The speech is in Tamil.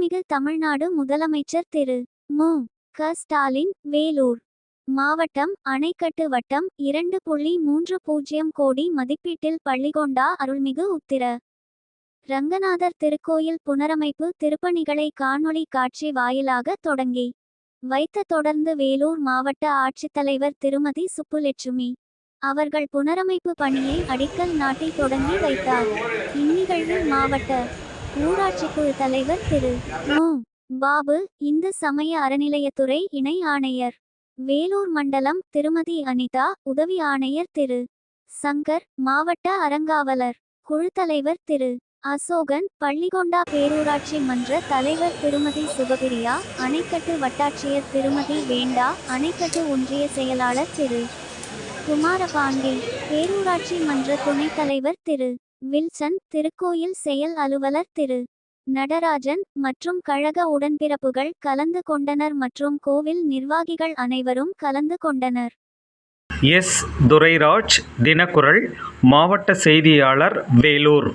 மாண்புமிகு தமிழ்நாடு முதலமைச்சர் திரு மு க ஸ்டாலின் வேலூர் மாவட்டம் அணைக்கட்டு வட்டம் 2.30 கோடி மதிப்பீட்டில் பள்ளிகொண்டா அருள்மிகு உத்திர ரங்கநாதர் திருக்கோயில் புனரமைப்பு திருப்பணிகளை காணொளி காட்சி வாயிலாக தொடங்கி வைத்த தொடர்ந்து வேலூர் மாவட்ட ஆட்சித்தலைவர் திருமதி சுப்புலட்சுமி அவர்கள் புனரமைப்பு பணியை அடிக்கல் நாட்டி தொடங்கி வைத்தார். இந்நிகழ்வில் மாவட்ட ஊராட்சிக்குழு தலைவர் திரு மு பாபு, இந்து சமய அறநிலையத்துறை இணை ஆணையர் வேலூர் மண்டலம் திருமதி அனிதா, உதவி ஆணையர் திரு சங்கர், மாவட்ட அறங்காவலர் குழு தலைவர் திரு அசோகன், பள்ளிகொண்டா பேரூராட்சி மன்ற தலைவர் திருமதி சுபபிரியா, அணைக்கட்டு வட்டாட்சியர் திருமதி வேண்டா, அணைக்கட்டு ஒன்றிய செயலாளர் திரு குமாரபாண்டி, பேரூராட்சி மன்ற துணைத் தலைவர் திரு வில்சன், திருக்கோயில் செயல் அலுவலர் திரு நடராஜன் மற்றும் கழக உடன்பிறப்புகள் கலந்து கொண்டனர் மற்றும் கோவில் நிர்வாகிகள் அனைவரும் கலந்து கொண்டனர். எஸ். துரைராஜ், தினக்குரல், மாவட்ட செய்தியாளர், வேலூர்.